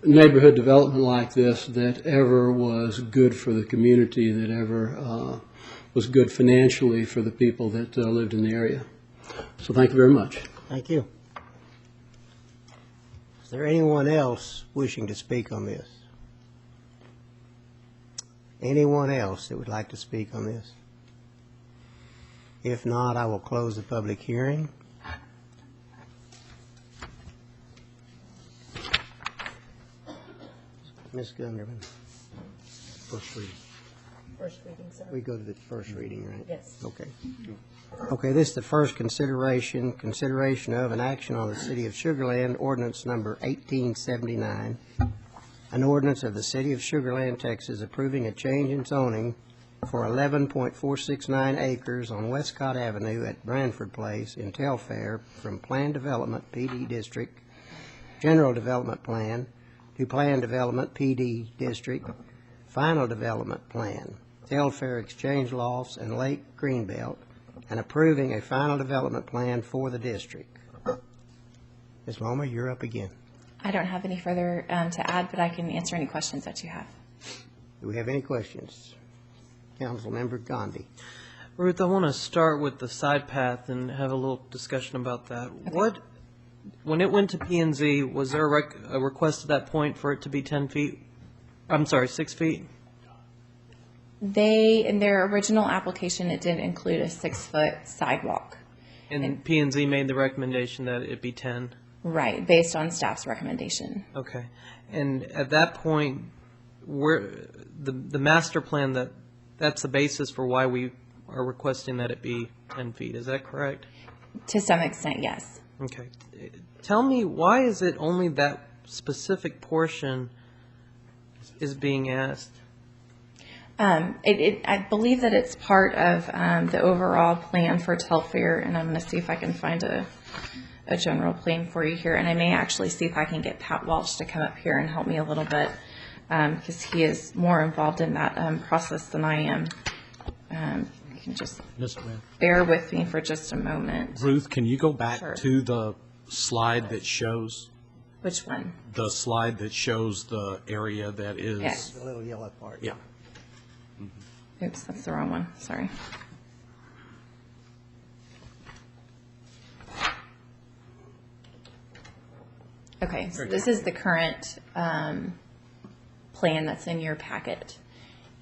neighborhood development like this that ever was good for the community, that ever was good financially for the people that lived in the area. So thank you very much. Thank you. Is there anyone else wishing to speak on this? Anyone else that would like to speak on this? If not, I will close the public hearing. Ms. Gunderman, first reading. First reading, sir. We go to the first reading, right? Yes. Okay. Okay, this is the first consideration of an action on the City of Sugar Land Ordinance Number 1879, an ordinance of the City of Sugar Land, Texas, approving a change in zoning for 11.469 acres on Westcott Avenue at Branford Place in Telfair from Planned Development PD District, General Development Plan, to Planned Development PD District, Final Development Plan, Telfair Exchange Lofts and Lake Greenbelt, and approving a final development plan for the district. Ms. Loma, you're up again. I don't have any further to add, but I can answer any questions that you have. Do we have any questions? Councilmember Gandhi. Ruth, I want to start with the side path and have a little discussion about that. Okay. When it went to P&Z, was there a request at that point for it to be 10 feet? I'm sorry, 6 feet? In their original application, it did include a 6-foot sidewalk. And P&Z made the recommendation that it be 10? Right, based on staff's recommendation. Okay. And at that point, the master plan, that's the basis for why we are requesting that it be 10 feet. Is that correct? To some extent, yes. Okay. Tell me, why is it only that specific portion is being asked? I believe that it's part of the overall plan for Telfair, and I'm going to see if I can find a general plan for you here. And I may actually see if I can get Pat Walsh to come up here and help me a little bit, because he is more involved in that process than I am. You can just bear with me for just a moment. Ruth, can you go back Sure. to the slide that shows, Which one? the slide that shows the area that is? Yes. The little yellow part. Yeah. Oops, that's the wrong one. Sorry. Okay, so this is the current plan that's in your packet.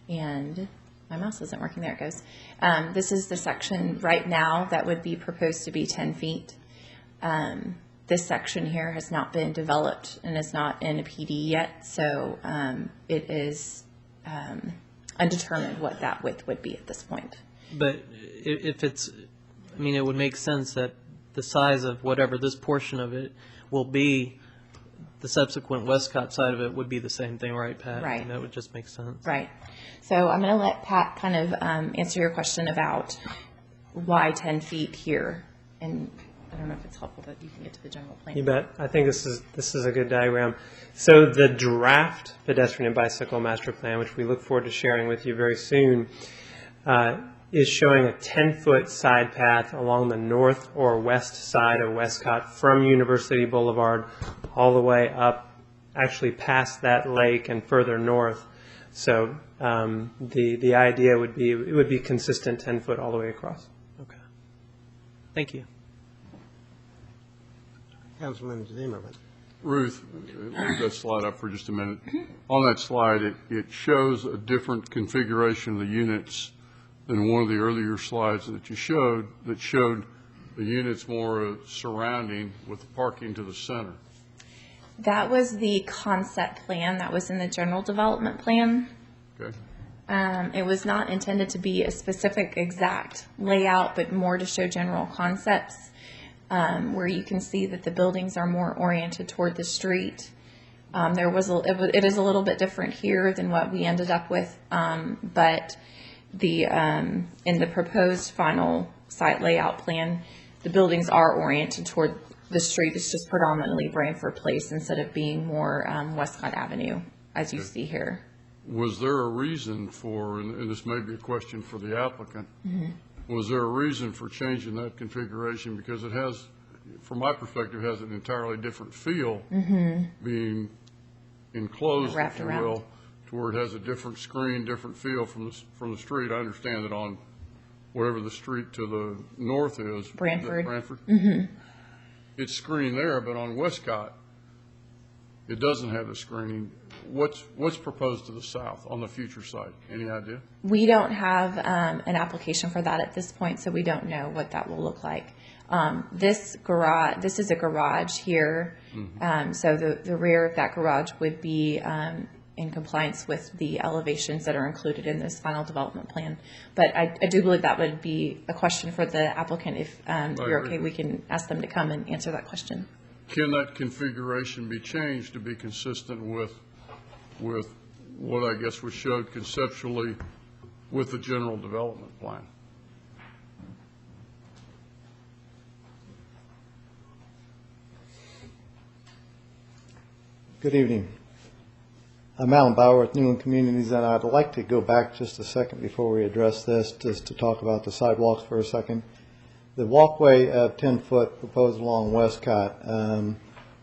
And my mouse isn't working. There it goes. This is the section right now that would be proposed to be 10 feet. This section here has not been developed and is not in a PD yet, so it is undetermined what that width would be at this point. But if it's, I mean, it would make sense that the size of whatever this portion of it will be, the subsequent Westcott side of it would be the same thing, right, Pat? Right. And that would just make sense. Right. So I'm going to let Pat kind of answer your question about why 10 feet here. And I don't know if it's helpful that you can get to the general plan. You bet. I think this is a good diagram. So the draft pedestrian and bicycle master plan, which we look forward to sharing with you very soon, is showing a 10-foot side path along the north or west side of Westcott from University Boulevard all the way up, actually past that lake and further north. So the idea would be it would be consistent 10 foot all the way across. Okay. Thank you. Councilman Zimmerman. Ruth, leave that slide up for just a minute. On that slide, it shows a different configuration of the units than one of the earlier slides that you showed, that showed the units more surrounding with the parking to the center. That was the concept plan that was in the general development plan. Okay. It was not intended to be a specific exact layout, but more to show general concepts. Where you can see that the buildings are more oriented toward the street. It is a little bit different here than what we ended up with, but in the proposed final site layout plan, the buildings are oriented toward the street. It's just predominantly Branford Place instead of being more Westcott Avenue, as you see here. Was there a reason for, and this may be a question for the applicant, was there a reason for changing that configuration? Because it has, from my perspective, has an entirely different feel being enclosed, if you will, to where it has a different screen, different feel from the street. I understand that on whatever the street to the north is. Branford. It's screened there, but on Westcott, it doesn't have the screening. What's proposed to the south on the future site? Any idea? We don't have an application for that at this point, so we don't know what that will look like. This is a garage here, so the rear of that garage would be in compliance with the elevations that are included in this final development plan. But I do believe that would be a question for the applicant. If you're okay, we can ask them to come and answer that question. Can that configuration be changed to be consistent with what I guess was showed conceptually with the general development plan? Good evening. I'm Alan Bauer with Newland Communities, and I'd like to go back just a second before we address this, just to talk about the sidewalks for a second. The walkway of 10 foot proposed along Westcott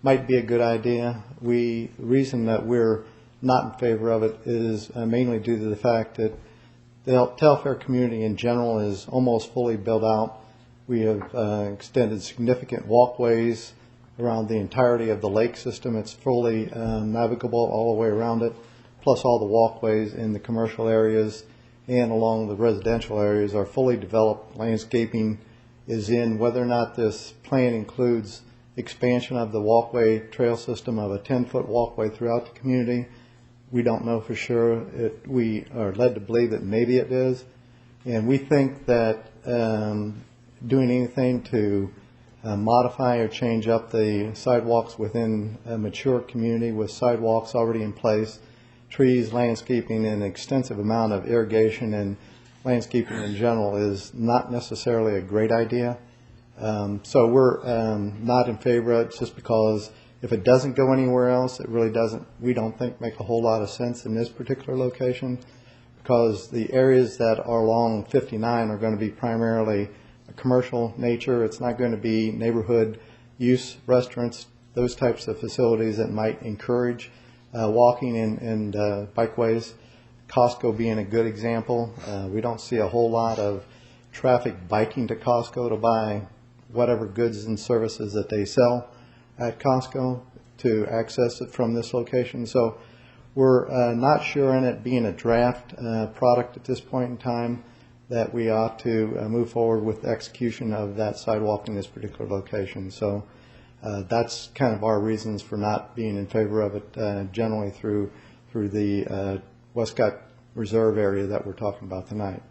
might be a good idea. The reason that we're not in favor of it is mainly due to the fact that the Telfair community in general is almost fully built out. We have extended significant walkways around the entirety of the lake system. It's fully navigable all the way around it, plus all the walkways in the commercial areas and along the residential areas are fully developed. Landscaping is in. Whether or not this plan includes expansion of the walkway trail system of a 10-foot walkway throughout the community, we don't know for sure. We are led to believe that maybe it is, and we think that doing anything to modify or change up the sidewalks within a mature community with sidewalks already in place, trees, landscaping, and an extensive amount of irrigation and landscaping in general is not necessarily a great idea. So we're not in favor of it just because if it doesn't go anywhere else, it really doesn't, we don't think, make a whole lot of sense in this particular location, because the areas that are along 59 are going to be primarily a commercial nature. It's not going to be neighborhood use, restaurants, those types of facilities that might encourage walking and bikeways. Costco being a good example. We don't see a whole lot of traffic biking to Costco to buy whatever goods and services that they sell at Costco to access it from this location. So we're not sure, in it being a draft product at this point in time, that we ought to move forward with the execution of that sidewalk in this particular location. So that's kind of our reasons for not being in favor of it generally through the Westcott Reserve area that we're talking about tonight.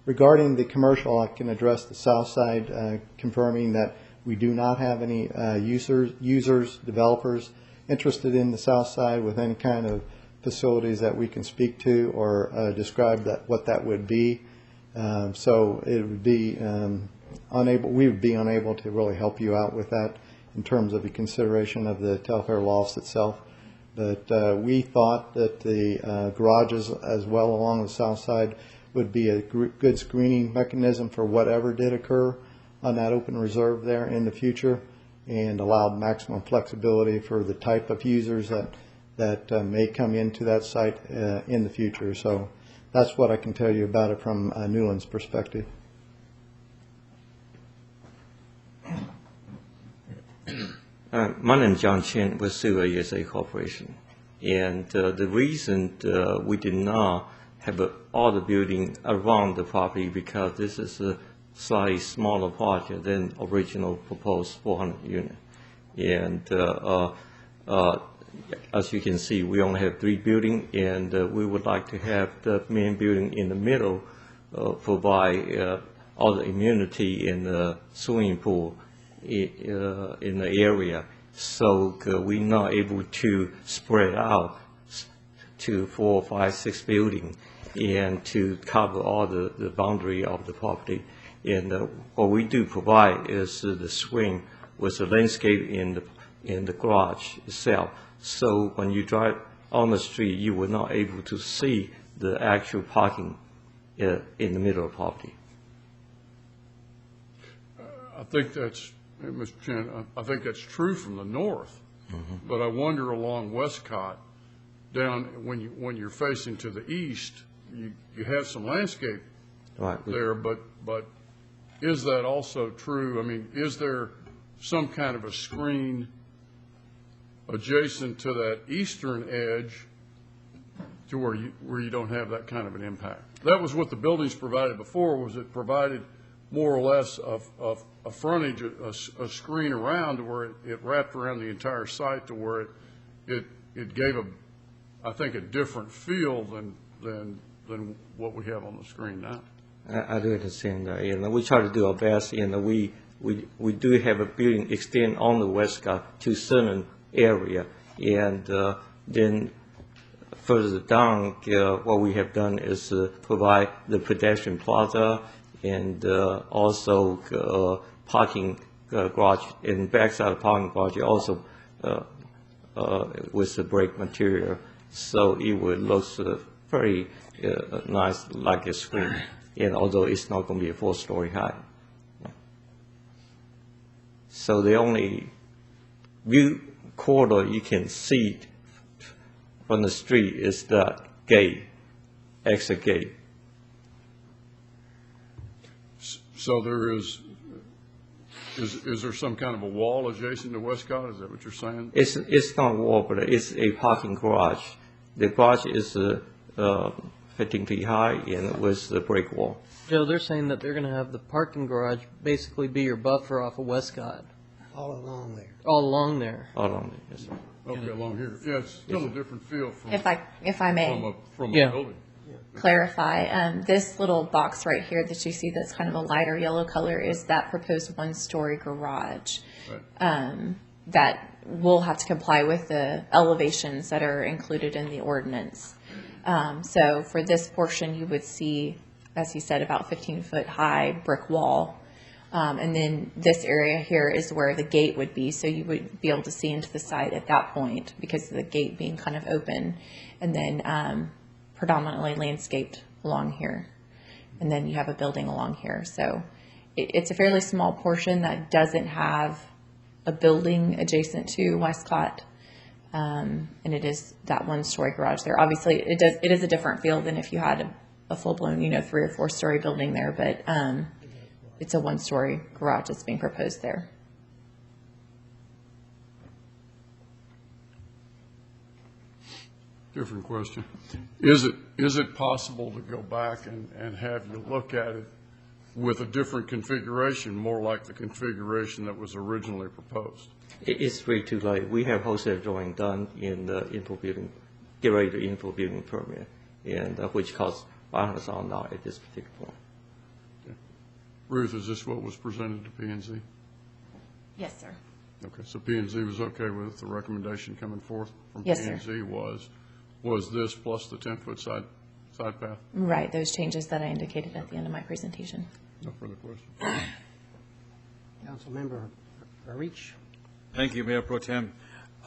Regarding the commercial, I can address the south side, confirming that we do not have any users, developers interested in the south side with any kind of facilities that we can speak to or describe what that would be. So it would be we would be unable to really help you out with that in terms of the consideration of the Telfair lofts itself. But we thought that the garages as well along the south side would be a good screening mechanism for whatever did occur on that open reserve there in the future, and allowed maximum flexibility for the type of users that may come into that site in the future. So that's what I can tell you about it from Newland's perspective. My name is John Chen with Silver USA Corporation. And the reason we did not have all the building around the property, because this is a slightly smaller project than original proposed 400 unit. And as you can see, we only have 3 buildings, and we would like to have the main building in the middle, provide all the amenity in the swimming pool in the area. So we're not able to spread out to 4, 5, 6 buildings and to cover all the boundary of the property. And what we do provide is the swing with the landscape in the garage itself. So when you drive on the street, you will not able to see the actual parking in the middle of the property. I think that's, Mr. Chen, I think that's true from the north, but I wonder along Westcott, down when you're facing to the east, you have some landscape there, but is that also true? I mean, is there some kind of a screen adjacent to that eastern edge to where you don't have that kind of an impact? That was what the buildings provided before, was it provided more or less of a frontage, a screen around to where it wrapped around the entire site to where it gave I think a different feel than what we have on the screen now. I do understand that, and we try to do our best, and we do have a building extend on the Westcott to certain area, and then further down, what we have done is provide the pedestrian plaza and also parking garage, and backside of parking garage also with the brake material, so it would look very nice like a screen, and although it's not going to be a 4-story high. So the only view corridor you can see from the street is the gate, exit gate. So there is there some kind of a wall adjacent to Westcott? Is that what you're saying? It's not a wall, but it's a parking garage. The garage is 15 feet high and with the brick wall. Joe, they're saying that they're going to have the parking garage basically be your buffer off of Westcott. All along there. All along there. All along there, yes, sir. Okay, along here. Yeah, it's still a different feel from If I may from a building. clarify, this little box right here that you see that's kind of a lighter yellow color is that proposed 1-story garage. Right. That will have to comply with the elevations that are included in the ordinance. So for this portion, you would see, as he said, about 15-foot high brick wall. And then this area here is where the gate would be, so you would be able to see into the site at that point because of the gate being kind of open, and then predominantly landscaped along here. And then you have a building along here. So it's a fairly small portion that doesn't have a building adjacent to Westcott. And it is that 1-story garage there. Obviously, it is a different feel than if you had a full-blown, 3 or 4-story building there, but it's a 1-story garage that's being proposed there. Different question. Is it possible to go back and have you look at it with a different configuration, more like the configuration that was originally proposed? It's way too late. We have wholesale drawing done in the info building, get ready to info building permit, and which costs $500,000 at this particular point. Okay. Ruth, is this what was presented to P&Z? Yes, sir. Okay, so P&Z was okay with it. The recommendation coming forth from Yes, sir. P&Z was this plus the 10-foot side path? Right, those changes that I indicated at the end of my presentation. No further questions. Councilmember Reach. Thank you, Mayor Pro Tem.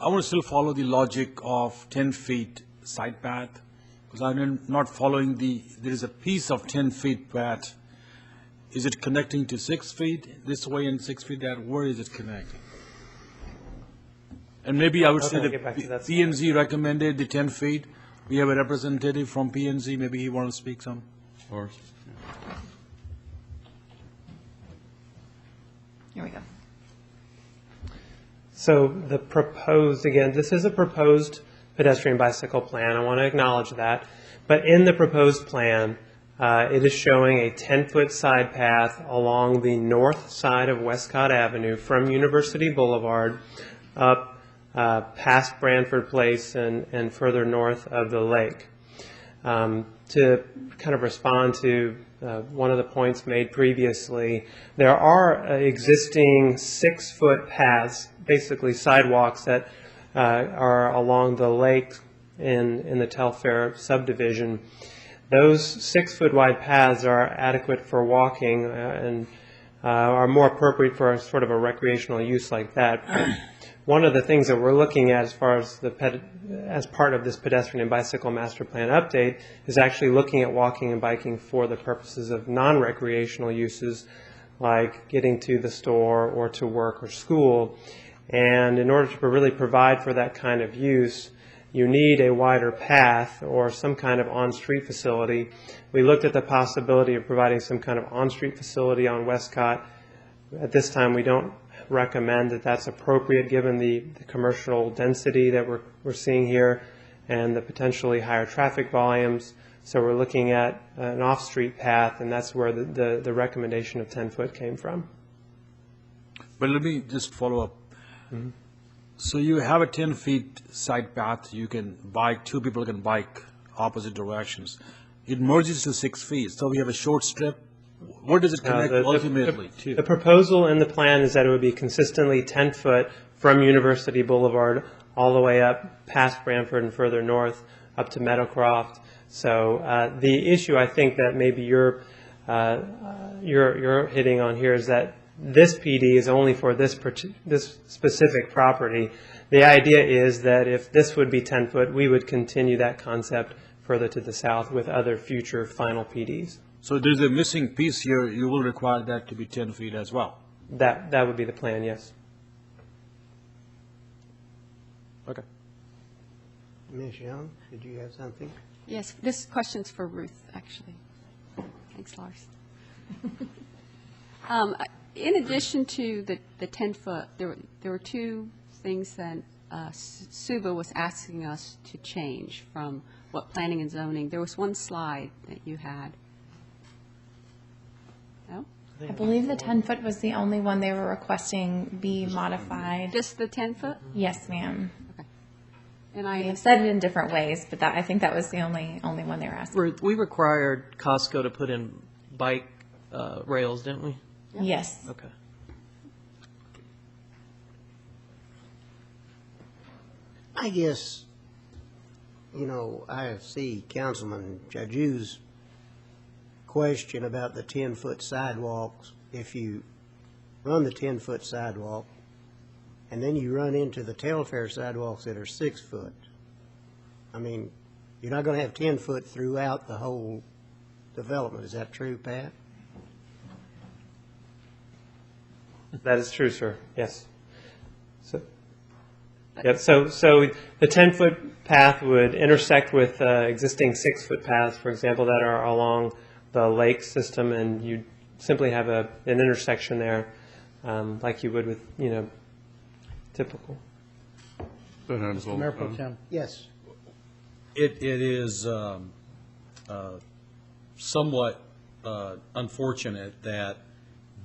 I want to still follow the logic of 10 feet side path, because I'm not following there is a piece of 10 feet path. Is it connecting to 6 feet this way and 6 feet that? Where is it connecting? And maybe I would say that P&Z recommended the 10 feet. We have a representative from P&Z. Maybe he wants to speak some. Or, Here we go. So the proposed, again, this is a proposed pedestrian bicycle plan. I want to acknowledge that. But in the proposed plan, it is showing a 10-foot side path along the north side of Westcott Avenue from University Boulevard up past Branford Place and further north of the lake. To kind of respond to one of the points made previously, there are existing 6-foot paths, basically sidewalks that are along the lake in the Telfair subdivision Those 6-foot wide paths are adequate for walking and are more appropriate for sort of a recreational use like that. One of the things that we're looking at as far as as part of this pedestrian and bicycle master plan update is actually looking at walking and biking for the purposes of non-recreational uses like getting to the store or to work or school. And in order to really provide for that kind of use, you need a wider path or some kind of on-street facility. We looked at the possibility of providing some kind of on-street facility on Westcott. At this time, we don't recommend that that's appropriate given the commercial density that we're seeing here and the potentially higher traffic volumes. So we're looking at an off-street path, and that's where the recommendation of 10 foot came from. But let me just follow up. Mm-hmm. So you have a 10 feet side path, you can bike, two people can bike opposite directions. It merges to 6 feet, so we have a short strip. Where does it connect ultimately to? The proposal in the plan is that it would be consistently 10 foot from University Boulevard all the way up past Branford and further north up to Meadowcroft. So the issue I think that maybe you're hitting on here is that this PD is only for this specific property. The idea is that if this would be 10 foot, we would continue that concept further to the south with other future final PDs. So there's a missing piece here. You will require that to be 10 feet as well. That would be the plan, yes. Okay. Ms. Young, did you have something? Yes, this question's for Ruth, actually. Thanks, Lars. In addition to the 10 foot, there were two things that Suba was asking us to change from what planning and zoning. There was one slide that you had. No? I believe the 10 foot was the only one they were requesting be modified. Just the 10 foot? Yes, ma'am. Okay. And I have said it in different ways, but I think that was the only one they were asking. We required Costco to put in bike rails, didn't we? Yep. Yes. Okay. I guess, I see Councilman Jaju's question about the 10-foot sidewalks. If you run the 10-foot sidewalk and then you run into the Telfair sidewalks that are 6 foot, you're not going to have 10 foot throughout the whole development. Is that true, Pat? That is true, sir. Yes. So the 10-foot path would intersect with existing 6-foot paths, for example, that are along the lake system, and you simply have an intersection there, like you would with typical. Mr. Mayor Pro Tem. Yes. It is somewhat unfortunate that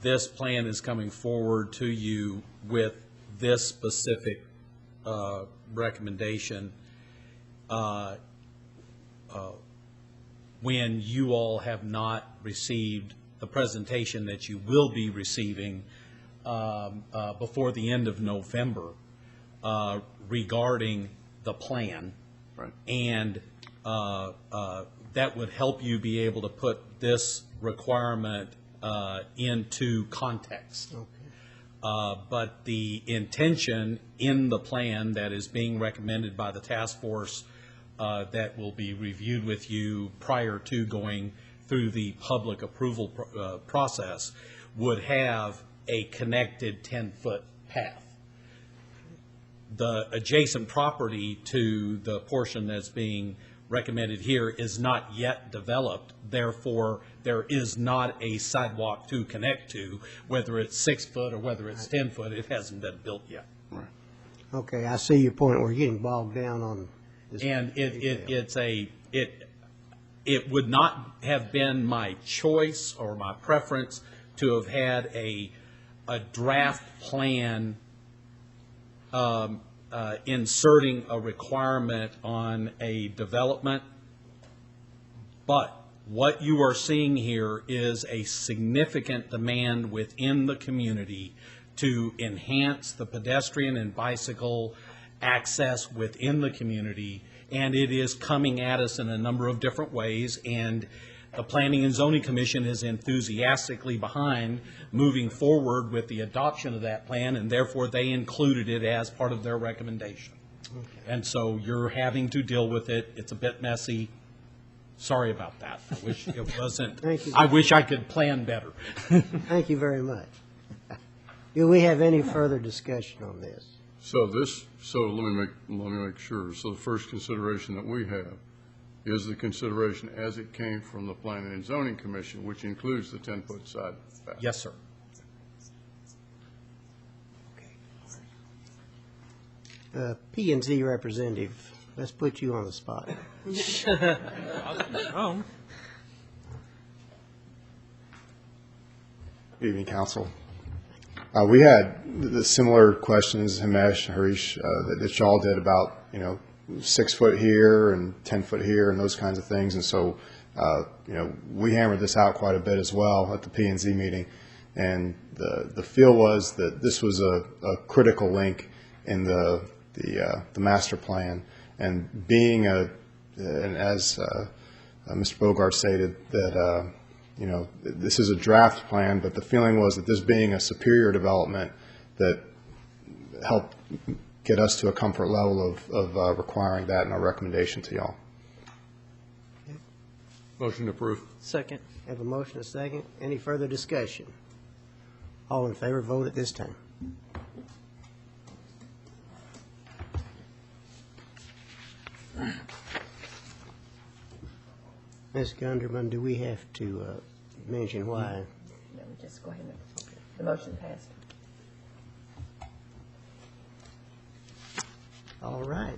this plan is coming forward to you with this specific recommendation when you all have not received the presentation that you will be receiving before the end of November regarding the plan. Right. And that would help you be able to put this requirement into context. Okay. But the intention in the plan that is being recommended by the task force that will be reviewed with you prior to going through the public approval process would have a connected 10-foot path. The adjacent property to the portion that's being recommended here is not yet developed. Therefore, there is not a sidewalk to connect to, whether it's 6 foot or whether it's 10 foot. It hasn't been built yet. Right. Okay, I see your point. We're getting bogged down on this. And it would not have been my choice or my preference to have had a draft plan inserting a requirement on a development, but what you are seeing here is a significant demand within the community to enhance the pedestrian and bicycle access within the community, and it is coming at us in a number of different ways, and the Planning and Zoning Commission is enthusiastically behind moving forward with the adoption of that plan, and therefore they included it as part of their recommendation. And so you're having to deal with it. It's a bit messy. Sorry about that. I wish it wasn't. Thank you. I wish I could plan better. Thank you very much. Do we have any further discussion on this? So let me make sure. So the first consideration that we have is the consideration as it came from the Planning and Zoning Commission, which includes the 10-foot side back. Yes, sir. P&Z representative, let's put you on the spot. Good evening, Council. We had the similar questions, Himesh, Harish, that y'all did about, 6 foot here and 10 foot here and those kinds of things. And so, we hammered this out quite a bit as well at the P&Z meeting. And the feel was that this was a critical link in the master plan. And being and as Mr. Bogart stated, that, this is a draft plan, but the feeling was that this being a superior development that helped get us to a comfort level of requiring that in our recommendation to y'all. Motion approved. Second. Have a motion, a second. Any further discussion? All in favor, vote at this time. Ms. Gunderman, do we have to mention why? No, just go ahead and, the motion passed. All right.